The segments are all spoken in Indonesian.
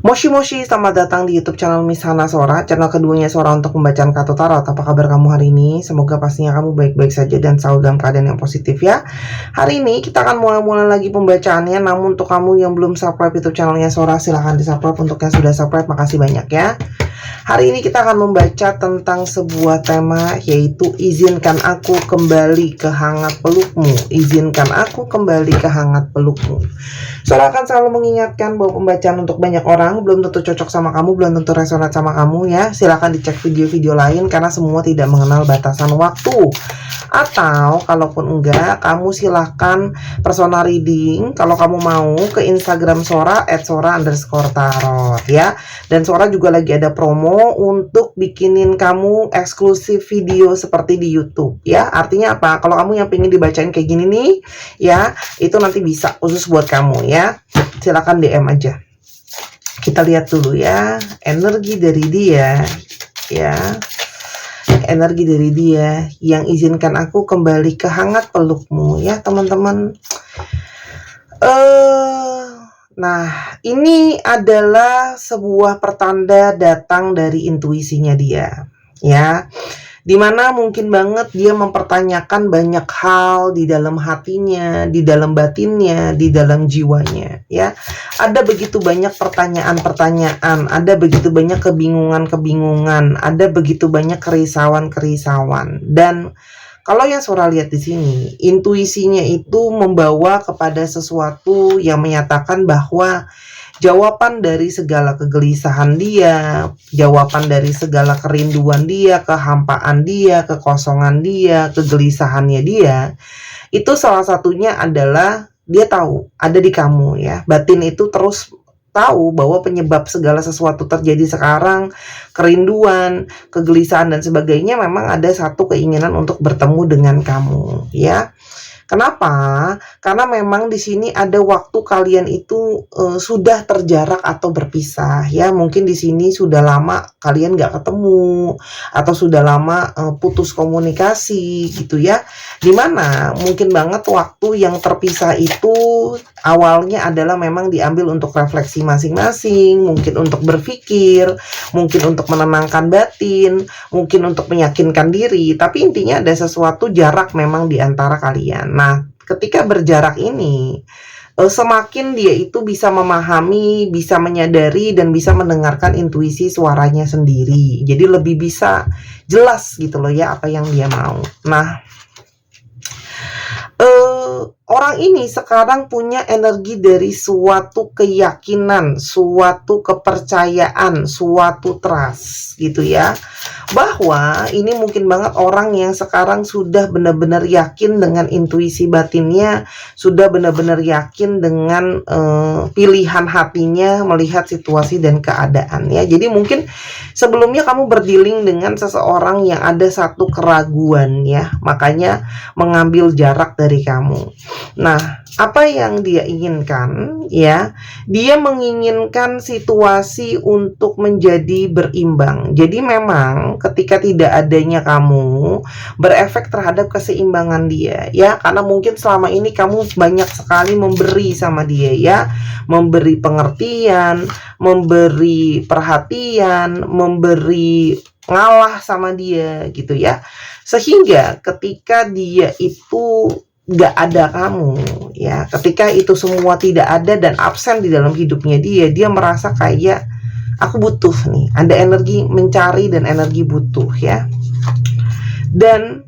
Moshi Moshi, selamat datang di YouTube channel Miss Hana Sora, channel keduanya Sora untuk pembacaan kartu tarot. Apa kabar kamu hari ini? Semoga pastinya kamu baik-baik saja dan selalu dalam keadaan yang positif ya. Hari ini kita akan mulai lagi pembacaannya, namun untuk kamu yang belum subscribe YouTube channelnya Sora, silahkan di subscribe. Untuk yang sudah subscribe, makasih banyak ya. Hari ini kita akan membaca tentang sebuah tema, yaitu izinkan aku kembali ke hangat pelukmu. Izinkan aku kembali ke hangat pelukmu. Sora akan selalu mengingatkan bahwa pembacaan untuk banyak orang belum tentu cocok sama kamu, belum tentu resonat sama kamu ya. Silahkan dicek video-video lain karena semua tidak mengenal batasan waktu. Atau kalaupun enggak, kamu silahkan personal reading kalau kamu mau ke Instagram Sora @sora_tarot ya. Dan Sora juga lagi ada promo untuk bikinin kamu eksklusif video seperti di YouTube ya. Artinya apa? Kalau kamu yang pengen dibacain kayak gini nih ya, itu nanti bisa khusus buat kamu ya. Silakan DM aja. Kita lihat dulu ya energi dari dia ya. Energi dari dia yang izinkan aku kembali ke hangat pelukmu ya teman-teman. Nah, ini adalah sebuah pertanda datang dari intuisinya dia ya. Dimana mungkin banget dia mempertanyakan banyak hal di dalam hatinya, di dalam batinnya, di dalam jiwanya ya. Ada begitu banyak pertanyaan-pertanyaan, ada begitu banyak kebingungan-kebingungan, ada begitu banyak kerisauan-kerisauan. Dan kalau yang Sora lihat di sini, intuisinya itu membawa kepada sesuatu yang menyatakan bahwa jawaban dari segala kegelisahan dia, jawaban dari segala kerinduan dia, kehampaan dia, kekosongan dia, kegelisahannya dia, itu salah satunya adalah dia tahu ada di kamu ya. Batin itu terus tahu bahwa penyebab segala sesuatu terjadi sekarang, kerinduan, kegelisahan dan sebagainya, memang ada satu keinginan untuk bertemu dengan kamu ya. Kenapa? Karena memang di sini ada waktu kalian itu sudah terjarak atau berpisah ya. Mungkin di sini sudah lama kalian nggak ketemu atau sudah lama putus komunikasi gitu ya. Dimana mungkin banget waktu yang terpisah itu awalnya adalah memang diambil untuk refleksi masing-masing, mungkin untuk berpikir, mungkin untuk menenangkan batin, mungkin untuk meyakinkan diri. Tapi intinya ada sesuatu jarak memang di antara kalian. Nah, ketika berjarak ini, semakin dia itu bisa memahami, bisa menyadari, dan bisa mendengarkan intuisi suaranya sendiri. Jadi lebih bisa jelas gitu loh ya apa yang dia mau. Nah, orang ini sekarang punya energi dari suatu keyakinan, suatu kepercayaan, suatu trust gitu ya. Bahwa ini mungkin banget orang yang sekarang sudah benar-benar yakin dengan intuisi batinnya, sudah benar-benar yakin dengan pilihan hatinya melihat situasi dan keadaan ya. Jadi mungkin sebelumnya kamu berdealing dengan seseorang yang ada satu keraguan ya, makanya mengambil jarak dari kamu. Nah, apa yang dia inginkan ya? Dia menginginkan situasi untuk menjadi berimbang. Jadi memang ketika tidak adanya kamu berefek terhadap keseimbangan dia ya, karena mungkin selama ini kamu banyak sekali memberi sama dia ya, memberi pengertian, memberi perhatian, memberi ngalah sama dia gitu ya. Sehingga ketika dia itu gak ada kamu ya, ketika itu semua tidak ada dan absen di dalam hidupnya dia merasa kayak aku butuh nih, ada energi mencari dan energi butuh ya. Dan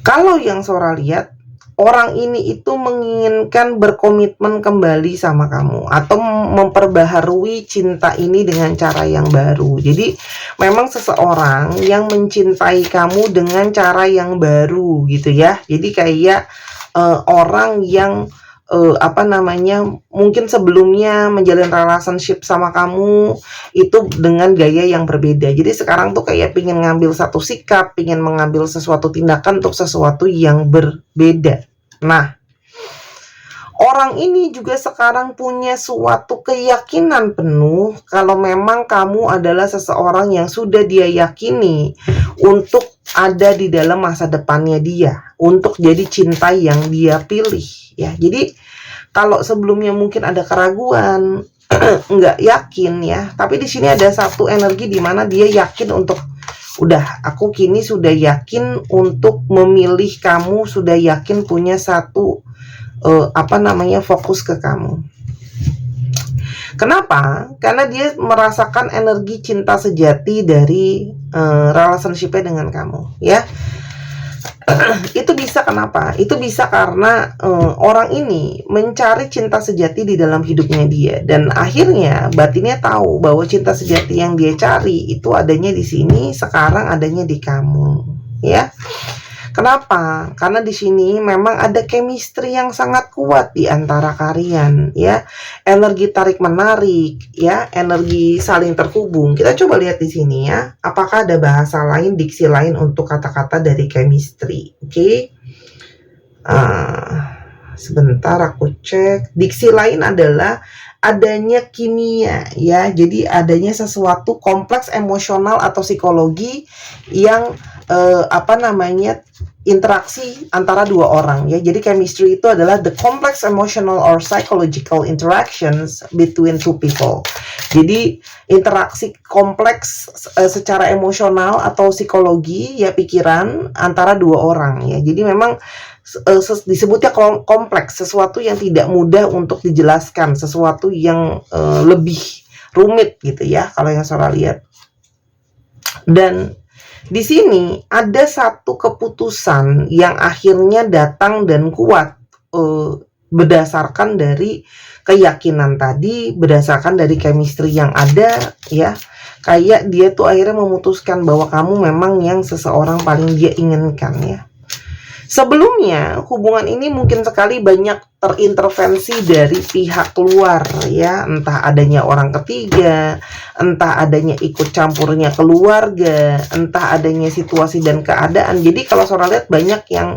kalau yang Sora lihat, orang ini itu menginginkan berkomitmen kembali sama kamu atau memperbaharui cinta ini dengan cara yang baru. Jadi memang seseorang yang mencintai kamu dengan cara yang baru gitu ya. Jadi kayak orang yang mungkin sebelumnya menjalin relationship sama kamu itu dengan gaya yang berbeda. Jadi sekarang tuh kayak pengen ngambil satu sikap, pengen mengambil sesuatu tindakan untuk sesuatu yang berbeda. Nah, orang ini juga sekarang punya suatu keyakinan penuh kalau memang kamu adalah seseorang yang sudah dia yakini untuk ada di dalam masa depannya dia, untuk jadi cinta yang dia pilih ya. Jadi kalau sebelumnya mungkin ada keraguan, nggak yakin ya. Tapi di sini ada satu energi di mana dia yakin untuk, udah, aku kini sudah yakin untuk memilih kamu, sudah yakin punya satu fokus ke kamu. Kenapa? Karena dia merasakan energi cinta sejati dari relationship-nya dengan kamu, ya. Itu bisa kenapa? Itu bisa karena orang ini mencari cinta sejati di dalam hidupnya dia, dan akhirnya batinnya tahu bahwa cinta sejati yang dia cari itu adanya di sini, sekarang adanya di kamu, ya. Kenapa? Karena di sini memang ada chemistry yang sangat kuat di antara kalian, ya. Energi tarik menarik, ya, energi saling terhubung. Kita coba lihat di sini ya. Apakah ada bahasa lain, diksi lain untuk kata-kata dari chemistry? Oke. Sebentar aku cek. Diksi lain adalah adanya kimia, ya. Jadi adanya sesuatu kompleks emosional atau psikologi yang interaksi antara dua orang, ya. Jadi chemistry itu adalah the complex emotional or psychological interactions between two people. Jadi interaksi kompleks secara emosional atau psikologi, ya, pikiran antara dua orang, ya. Jadi memang disebutnya kompleks, sesuatu yang tidak mudah untuk dijelaskan, sesuatu yang lebih rumit gitu ya kalau yang Sora lihat. Dan di sini ada satu keputusan yang akhirnya datang dan kuat berdasarkan dari keyakinan tadi, berdasarkan dari chemistry yang ada, ya. Kayak dia tuh akhirnya memutuskan bahwa kamu memang yang seseorang paling dia inginkan, ya. Sebelumnya hubungan ini mungkin sekali banyak terintervensi dari pihak luar, ya, entah adanya orang ketiga, entah adanya ikut campurnya keluarga, entah adanya situasi dan keadaan. Jadi kalau Sora lihat banyak yang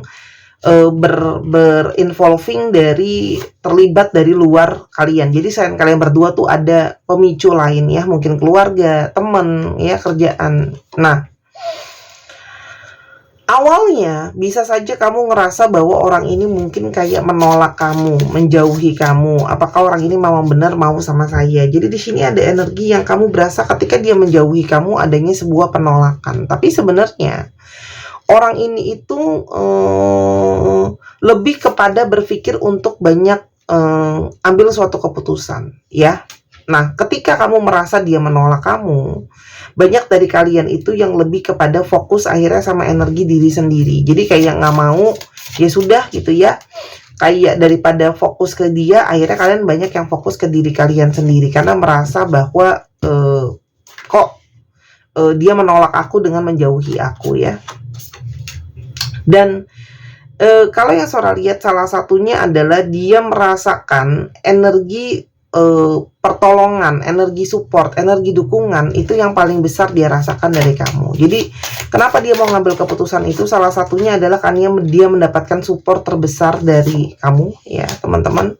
berinvolving dari, terlibat dari luar kalian. Jadi selain kalian berdua tuh ada pemicu lain, ya, mungkin keluarga, teman, ya, kerjaan. Nah, awalnya bisa saja kamu ngerasa bahwa orang ini mungkin kayak menolak kamu, menjauhi kamu. Apakah orang ini memang benar mau sama saya? Jadi di sini ada energi yang kamu berasa ketika dia menjauhi kamu adanya sebuah penolakan. Tapi sebenarnya orang ini itu lebih kepada berpikir untuk banyak ambil suatu keputusan, ya. Nah, ketika kamu merasa dia menolak kamu, banyak dari kalian itu yang lebih kepada fokus akhirnya sama energi diri sendiri. Jadi kayak nggak mau, ya sudah gitu ya. Kayak daripada fokus ke dia, akhirnya kalian banyak yang fokus ke diri kalian sendiri. Karena merasa bahwa dia menolak aku dengan menjauhi aku, ya. Dan kalau yang Sora lihat salah satunya adalah dia merasakan energi pertolongan, energi support, energi dukungan itu yang paling besar dia rasakan dari kamu. Jadi kenapa dia mau ngambil keputusan itu? Salah satunya adalah karena dia mendapatkan support terbesar dari kamu, ya, teman-teman.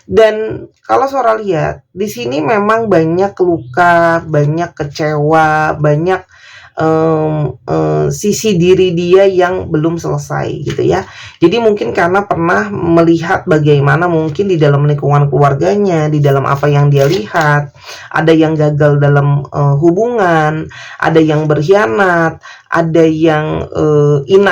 Dan kalau Sora lihat di sini memang banyak luka, banyak kecewa, banyak sisi diri dia yang belum selesai gitu ya. Jadi mungkin karena pernah melihat bagaimana mungkin di dalam lingkungan keluarganya, di dalam apa yang dia lihat, ada yang gagal dalam hubungan, ada yang berkhianat, ada yang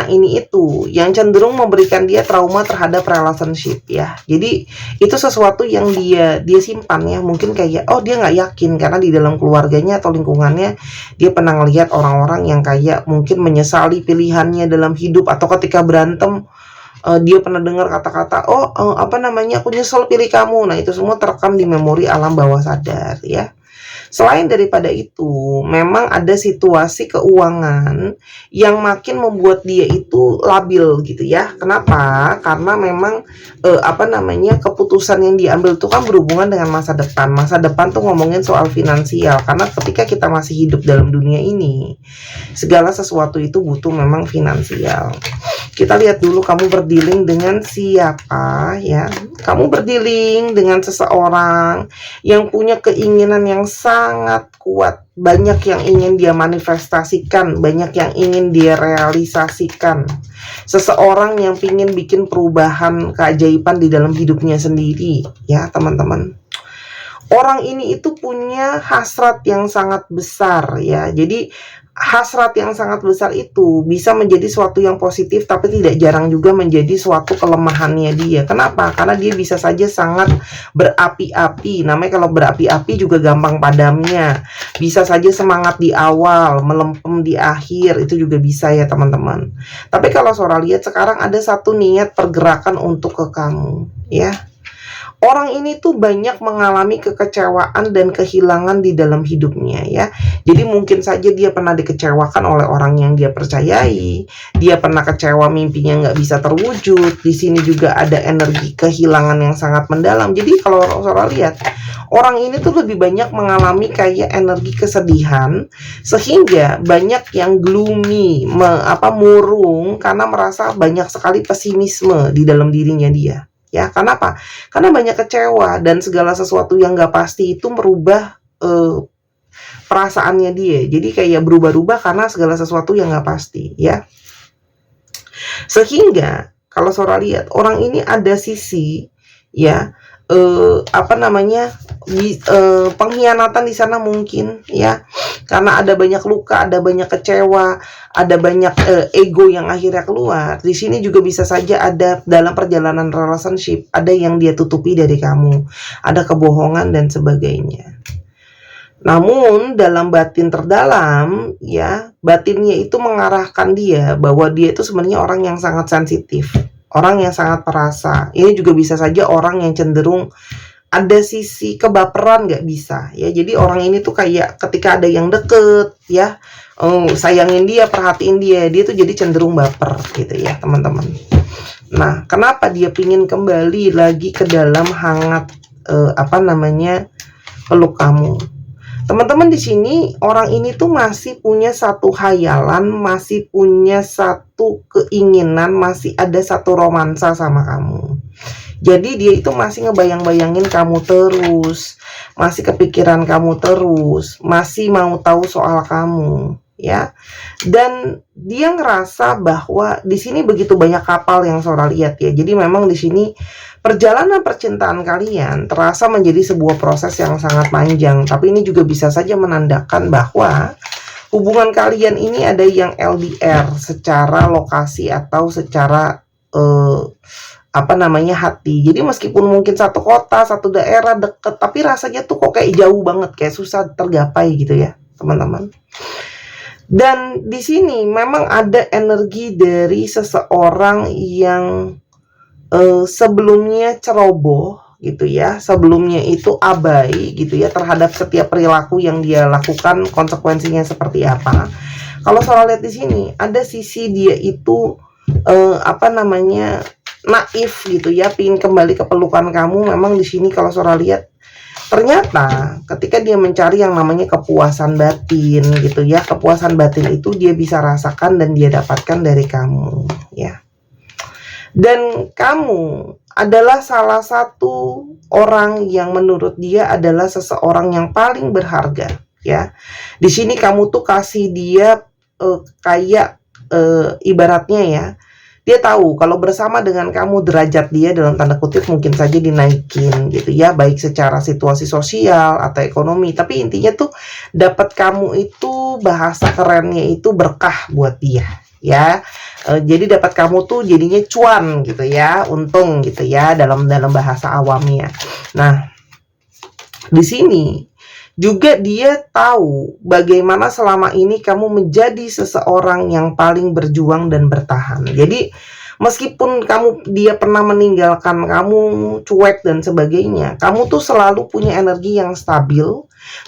ini itu, yang cenderung memberikan dia trauma terhadap relationship, ya. Jadi itu sesuatu yang dia simpan, ya. Mungkin kayak dia nggak yakin karena di dalam keluarganya atau lingkungannya dia pernah ngelihat orang-orang yang kayak mungkin menyesali pilihannya dalam hidup, atau ketika berantem dia pernah dengar kata-kata aku nyesel pilih kamu. Nah, itu semua terekam di memori alam bawah sadar, ya. Selain daripada itu, memang ada situasi keuangan yang makin membuat dia itu labil gitu ya. Kenapa? Karena memang keputusan yang diambil itu kan berhubungan dengan masa depan. Masa depan tuh ngomongin soal finansial. Karena ketika kita masih hidup dalam dunia ini, segala sesuatu itu butuh memang finansial. Kita lihat dulu kamu berdealing dengan siapa, ya. Kamu berdealing dengan seseorang yang punya keinginan yang sangat kuat. Banyak yang ingin dia manifestasikan, banyak yang ingin dia realisasikan. Seseorang yang ingin bikin perubahan keajaiban di dalam hidupnya sendiri, ya, teman-teman. Orang ini itu punya hasrat yang sangat besar ya. Jadi hasrat yang sangat besar itu bisa menjadi suatu yang positif, tapi tidak jarang juga menjadi suatu kelemahannya dia. Kenapa? Karena dia bisa saja sangat berapi-api. Namanya kalau berapi-api juga gampang padamnya. Bisa saja semangat di awal, melempem di akhir, itu juga bisa ya teman-teman. Tapi kalau Sora lihat sekarang ada satu niat pergerakan untuk ke kamu ya. Orang ini tuh banyak mengalami kekecewaan dan kehilangan di dalam hidupnya ya. Jadi mungkin saja dia pernah dikecewakan oleh orang yang dia percayai. Dia pernah kecewa mimpinya nggak bisa terwujud. Di sini juga ada energi kehilangan yang sangat mendalam. Jadi kalau Sora lihat, orang ini tuh lebih banyak mengalami kayak energi kesedihan, sehingga banyak yang gloomy, murung karena merasa banyak sekali pesimisme di dalam dirinya dia. Ya, kenapa? Karena banyak kecewa dan segala sesuatu yang gak pasti itu merubah perasaannya dia. Jadi kayak berubah-ubah karena segala sesuatu yang gak pasti ya. Sehingga kalau Sora lihat, orang ini ada sisi ya pengkhianatan di sana mungkin ya, karena ada banyak luka, ada banyak kecewa, ada banyak ego yang akhirnya keluar. Di sini juga bisa saja ada dalam perjalanan relationship, ada yang dia tutupi dari kamu, ada kebohongan dan sebagainya. Namun dalam batin terdalam ya, batinnya itu mengarahkan dia bahwa dia itu sebenarnya orang yang sangat sensitif, orang yang sangat perasa. Ini juga bisa saja orang yang cenderung ada sisi kebaperan, nggak bisa ya. Jadi orang ini tuh kayak ketika ada yang deket ya, sayangin dia, perhatiin dia tuh jadi cenderung baper gitu ya teman-teman. Nah, kenapa dia pingin kembali lagi ke dalam hangat peluk kamu? Teman-teman, di sini orang ini tuh masih punya satu khayalan, masih punya satu keinginan, masih ada satu romansa sama kamu. Jadi dia itu masih ngebayang-bayangin kamu terus, masih kepikiran kamu terus, masih mau tahu soal kamu ya. Dan dia ngerasa bahwa di sini begitu banyak kapal yang Sora lihat ya. Jadi memang di sini perjalanan percintaan kalian terasa menjadi sebuah proses yang sangat panjang, tapi ini juga bisa saja menandakan bahwa hubungan kalian ini ada yang LDR secara lokasi atau secara hati. Jadi meskipun mungkin satu kota, satu daerah deket, tapi rasanya tuh kok kayak jauh banget, kayak susah tergapai gitu ya, teman-teman. Dan di sini memang ada energi dari seseorang yang sebelumnya ceroboh gitu ya, sebelumnya itu abai gitu ya terhadap setiap perilaku yang dia lakukan, konsekuensinya seperti apa. Kalau Sora lihat di sini ada sisi dia itu naif gitu ya, pingin kembali ke pelukan kamu. Memang di sini kalau Sora lihat, ternyata ketika dia mencari yang namanya kepuasan batin gitu ya, kepuasan batin itu dia bisa rasakan dan dia dapatkan dari kamu ya. Dan kamu adalah salah satu orang yang menurut dia adalah seseorang yang paling berharga ya. Di sini kamu tuh kasih dia ibaratnya ya, dia tahu kalau bersama dengan kamu derajat dia dalam tanda kutip mungkin saja dinaikin gitu ya, baik secara situasi sosial atau ekonomi. Tapi intinya tuh dapat kamu itu, bahasa kerennya itu berkah buat dia ya. Jadi dapat kamu tuh jadinya cuan gitu ya, untung gitu ya dalam bahasa awamnya. Nah, di sini juga dia tahu bagaimana selama ini kamu menjadi seseorang yang paling berjuang dan bertahan. Jadi meskipun dia pernah meninggalkan kamu, cuek dan sebagainya, kamu tuh selalu punya energi yang stabil.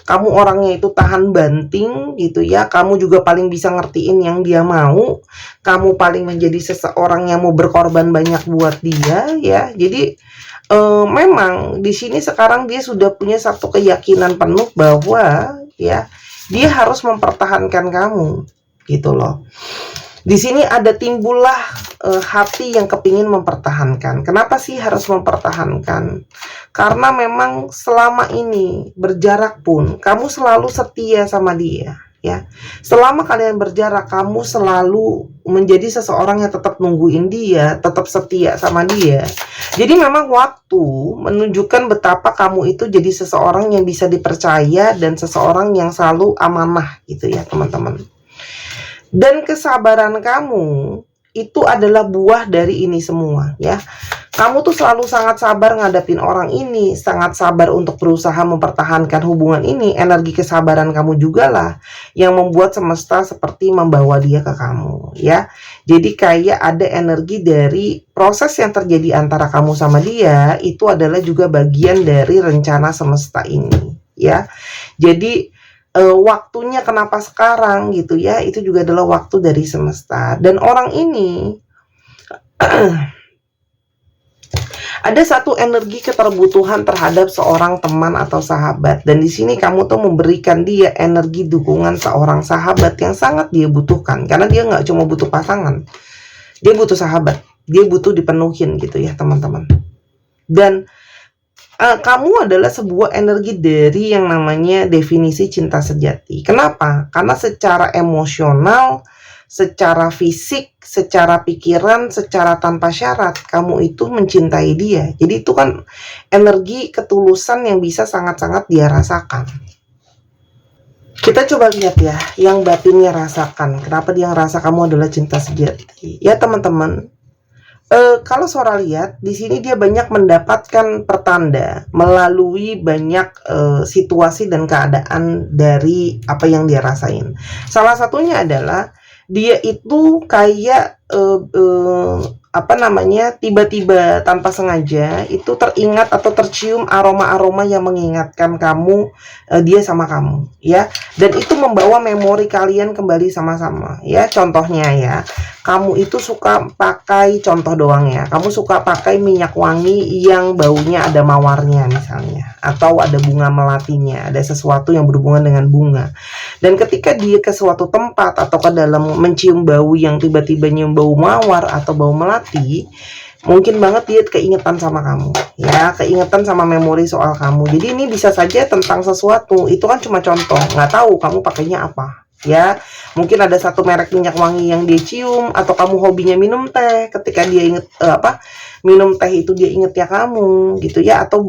Kamu orangnya itu tahan banting gitu ya. Kamu juga paling bisa ngertiin yang dia mau. Kamu paling menjadi seseorang yang mau berkorban banyak buat dia ya. Jadi memang di sini sekarang dia sudah punya satu keyakinan penuh bahwa ya dia harus mempertahankan kamu gitu loh. Di sini ada timbullah hati yang kepingin mempertahankan. Kenapa sih harus mempertahankan? Karena memang selama ini berjarak pun kamu selalu setia sama dia ya. Selama kalian berjarak, kamu selalu menjadi seseorang yang tetap nungguin dia, tetap setia sama dia. Jadi memang waktu menunjukkan betapa kamu itu jadi seseorang yang bisa dipercaya dan seseorang yang selalu amanah gitu ya teman-teman. Dan kesabaran kamu itu adalah buah dari ini semua ya. Kamu tuh selalu sangat sabar ngadapin orang ini, sangat sabar untuk berusaha mempertahankan hubungan ini. Energi kesabaran kamu juga lah yang membuat semesta seperti membawa dia ke kamu ya. Jadi kayak ada energi dari proses yang terjadi antara kamu sama dia, itu adalah juga bagian dari rencana semesta ini ya. Jadi waktunya kenapa sekarang gitu ya, itu juga adalah waktu dari semesta. Dan orang ini ada satu energi keterbutuhan terhadap seorang teman atau sahabat, dan di sini kamu tuh memberikan dia energi dukungan seorang sahabat yang sangat dia butuhkan, karena dia nggak cuma butuh pasangan, dia butuh sahabat, dia butuh dipenuhin gitu ya teman-teman. Dan kamu adalah sebuah energi dari yang namanya definisi cinta sejati. Kenapa? Karena secara emosional, secara fisik, secara pikiran, secara tanpa syarat, kamu itu mencintai dia. Jadi itu kan energi ketulusan yang bisa sangat-sangat dia rasakan. Kita coba lihat ya, yang batinnya rasakan. Kenapa dia ngerasa kamu adalah cinta sejati? Ya teman-teman, kalau Sora lihat di sini dia banyak mendapatkan pertanda melalui banyak situasi dan keadaan dari apa yang dia rasain. Salah satunya adalah dia itu kayak tiba-tiba tanpa sengaja itu teringat atau tercium aroma-aroma yang mengingatkan kamu, dia sama kamu ya, dan itu membawa memori kalian kembali sama-sama ya. Contohnya ya, kamu itu suka pakai, contoh doang ya, kamu suka pakai minyak wangi yang baunya ada mawarnya misalnya, atau ada bunga melatinya, ada sesuatu yang berhubungan dengan bunga. Dan ketika dia ke suatu tempat atau ke dalam mencium bau yang tiba-tiba nyium bau mawar atau bau melati, mungkin banget dia keingetan sama kamu ya, keingetan sama memori soal kamu. Jadi ini bisa saja tentang sesuatu, itu kan cuma contoh, nggak tahu kamu pakainya apa ya. Mungkin ada satu merek minyak wangi yang dia cium, atau kamu hobinya minum teh, ketika dia inget minum teh itu dia inget ya kamu gitu ya, atau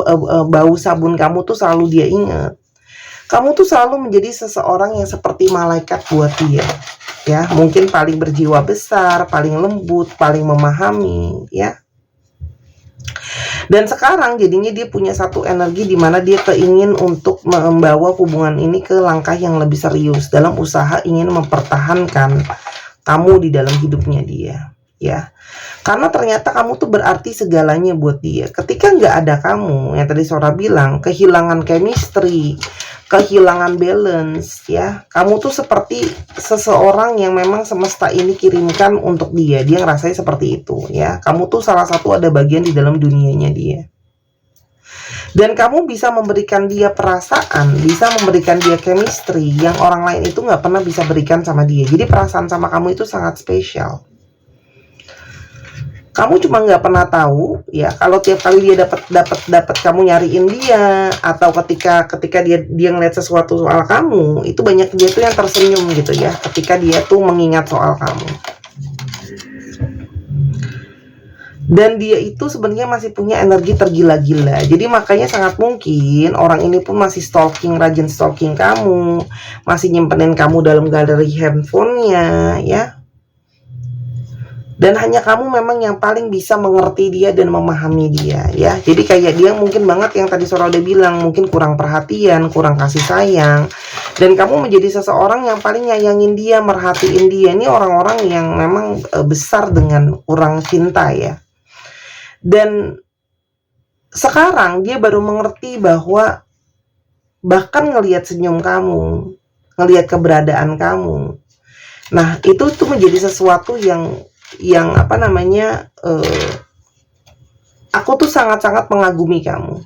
bau sabun kamu tuh selalu dia inget. Kamu tuh selalu menjadi seseorang yang seperti malaikat buat dia ya, mungkin paling berjiwa besar, paling lembut, paling memahami ya. Dan sekarang jadinya dia punya satu energi di mana dia keingin untuk membawa hubungan ini ke langkah yang lebih serius dalam usaha ingin mempertahankan kamu di dalam hidupnya dia ya. Karena ternyata kamu tuh berarti segalanya buat dia. Ketika nggak ada kamu, yang tadi Sora bilang, kehilangan chemistry, kehilangan balance ya, kamu tuh seperti seseorang yang memang semesta ini kirimkan untuk dia. Dia ngerasain seperti itu ya. Kamu tuh salah satu ada bagian di dalam dunianya dia. Dan kamu bisa memberikan dia perasaan, bisa memberikan dia chemistry yang orang lain itu nggak pernah bisa berikan sama dia. Jadi perasaan sama kamu itu sangat spesial. Kamu cuma nggak pernah tahu ya, kalau tiap kali dia dapat kamu nyariin dia, atau ketika dia ngeliat sesuatu soal kamu, itu banyak dia tuh yang tersenyum gitu ya, ketika dia tuh mengingat soal kamu. Dan dia itu sebenarnya masih punya energi tergila-gila. Jadi makanya sangat mungkin orang ini pun masih rajin stalking kamu, masih nyimpenin kamu dalam galeri handphonenya ya. Dan hanya kamu memang yang paling bisa mengerti dia dan memahami dia ya. Jadi kayak dia mungkin banget yang tadi Sora udah bilang, mungkin kurang perhatian, kurang kasih sayang, dan kamu menjadi seseorang yang paling nyayangin dia, merhatiin dia. Ini orang-orang yang memang besar dengan kurang cinta ya. Dan sekarang dia baru mengerti bahwa bahkan ngelihat senyum kamu, ngelihat keberadaan kamu, nah itu tuh menjadi sesuatu yang aku tuh sangat-sangat mengagumi kamu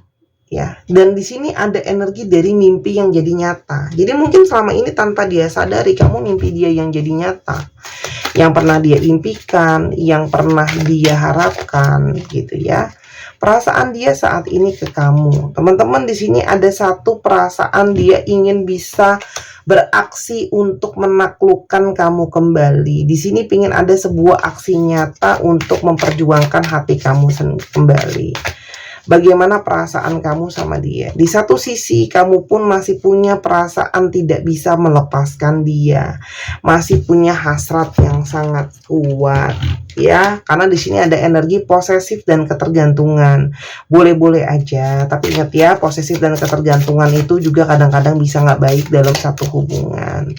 ya. Dan di sini ada energi dari mimpi yang jadi nyata. Jadi mungkin selama ini tanpa dia sadari, kamu mimpi dia yang jadi nyata, yang pernah dia impikan, yang pernah dia harapkan gitu ya. Perasaan dia saat ini ke kamu, teman-teman, di sini ada satu perasaan dia ingin bisa beraksi untuk menaklukkan kamu kembali. Di sini pingin ada sebuah aksi nyata untuk memperjuangkan hati kamu kembali. Bagaimana perasaan kamu sama dia? Di satu sisi kamu pun masih punya perasaan tidak bisa melepaskan dia, masih punya hasrat yang sangat kuat, ya. Karena di sini ada energi posesif dan ketergantungan. Boleh-boleh aja, tapi ingat ya, posesif dan ketergantungan itu juga kadang-kadang bisa nggak baik dalam satu hubungan.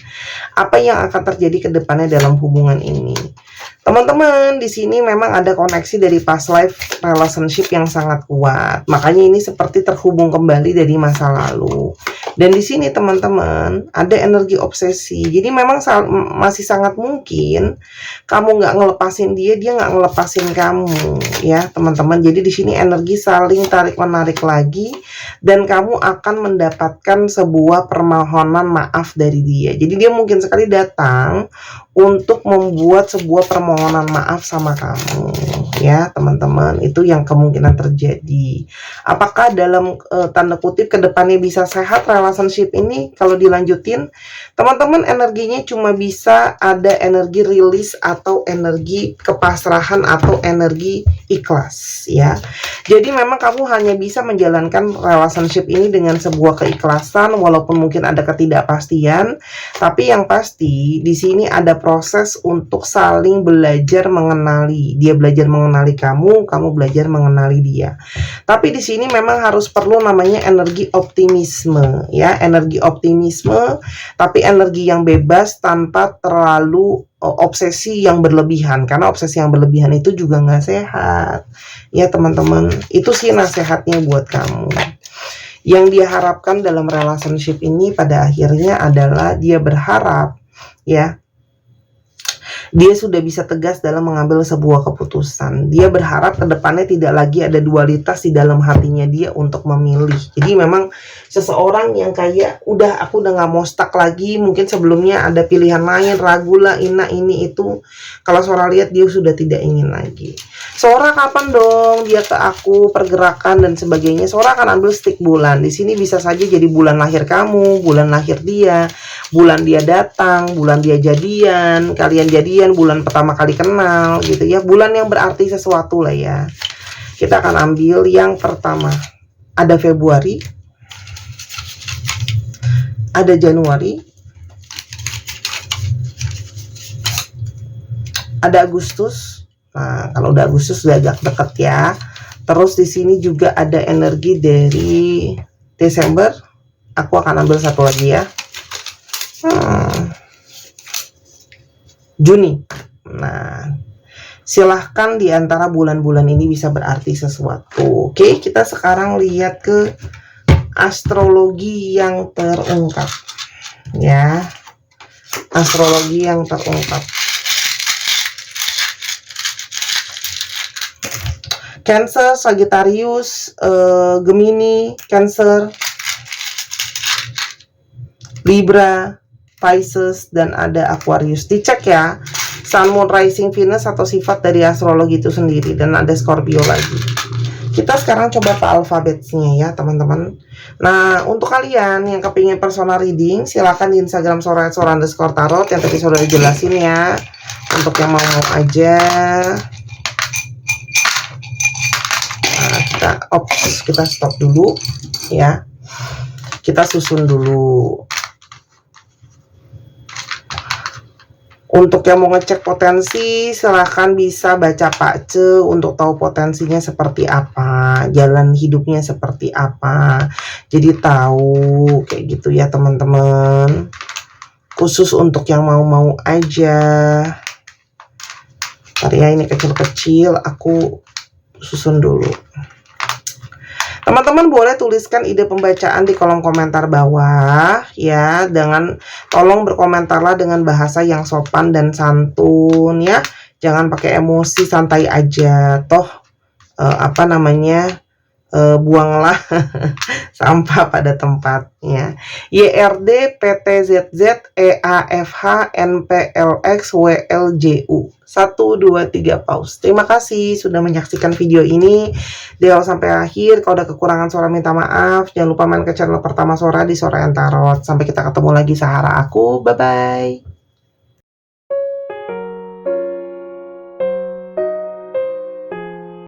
Apa yang akan terjadi ke depannya dalam hubungan ini? Teman-teman, di sini memang ada koneksi dari past life relationship yang sangat kuat. Makanya ini seperti terhubung kembali dari masa lalu. Dan di sini teman-teman, ada energi obsesi. Jadi memang masih sangat mungkin kamu nggak ngelepasin dia, dia nggak ngelepasin kamu, ya teman-teman. Jadi di sini energi saling tarik-menarik lagi, dan kamu akan mendapatkan sebuah permohonan maaf dari dia. Jadi dia mungkin sekali datang untuk membuat sebuah permohonan maaf sama kamu, ya teman-teman. Itu yang kemungkinan terjadi. Apakah dalam tanda kutip kedepannya bisa sehat relationship ini? Kalau dilanjutin, teman-teman, energinya cuma bisa ada energi rilis atau energi kepasrahan atau energi ikhlas, ya. Jadi memang kamu hanya bisa menjalankan relationship ini dengan sebuah keikhlasan, walaupun mungkin ada ketidakpastian. Tapi yang pasti di sini ada proses untuk saling belajar mengenali. Dia belajar mengenali kamu, kamu belajar mengenali dia. Tapi di sini memang harus perlu namanya energi optimisme, ya, energi optimisme, tapi energi yang bebas tanpa terlalu obsesi yang berlebihan, karena obsesi yang berlebihan itu juga nggak sehat, ya teman-teman. Itu sih nasihatnya buat kamu. Yang dia harapkan dalam relationship ini pada akhirnya adalah dia berharap, ya, dia sudah bisa tegas dalam mengambil sebuah keputusan. Dia berharap ke depannya tidak lagi ada dualitas di dalam hatinya dia untuk memilih. Jadi memang seseorang yang kayak aku udah nggak mau stuck lagi. Mungkin sebelumnya ada pilihan lain, ragu lah, ini itu. Kalau Sora lihat dia sudah tidak ingin lagi. Sora kapan dong dia ke aku, pergerakan dan sebagainya. Sora akan ambil stick bulan. Di sini bisa saja jadi bulan lahir kamu, bulan lahir dia, bulan dia datang, bulan dia jadian, kalian jadian, bulan pertama kali kenal gitu ya. Bulan yang berarti sesuatu lah ya. Kita akan ambil yang pertama. Ada Februari, ada Januari, ada Agustus. Nah, kalau udah Agustus sudah agak dekat ya. Terus di sini juga ada energi dari Desember. Aku akan ambil satu lagi ya. Juni. Nah, silahkan di antara bulan-bulan ini bisa berarti sesuatu. Oke, kita sekarang lihat ke astrologi yang terungkap. Ya, astrologi yang terungkap. Cancer, Sagittarius, Gemini, Cancer, Libra, Pisces, dan ada Aquarius. Dicek ya, Sun, Moon, Rising, Venus atau sifat dari astrologi itu sendiri, dan ada Scorpio lagi. Kita sekarang coba ke alfabetnya ya teman-teman. Nah, untuk kalian yang kepingin personal reading, silakan di Instagram Sora_tarot yang tadi sudah dijelasin ya. Untuk yang mau aja. Nah, kita stop dulu ya. Kita susun dulu. Untuk yang mau ngecek potensi, silahkan bisa baca Pak Ce untuk tahu potensinya seperti apa, jalan hidupnya seperti apa. Jadi tahu kayak gitu ya teman-teman. Khusus untuk yang mau aja. Ntar ya, ini kecil-kecil, aku susun dulu. Teman-teman boleh tuliskan ide pembacaan di kolom komentar bawah ya. Tolong berkomentarlah dengan bahasa yang sopan dan santun ya. Jangan pakai emosi, santai aja. Toh buanglah sampah pada tempatnya. YRD PTZZ EAFH NPLX WLJU 1 2 3 pause. Terima kasih sudah menyaksikan video ini dari awal sampai akhir. Kalau ada kekurangan suara minta maaf. Jangan lupa main ke channel pertama Sora di Sora and Tarot. Sampai kita ketemu lagi, Sahara aku. Bye bye.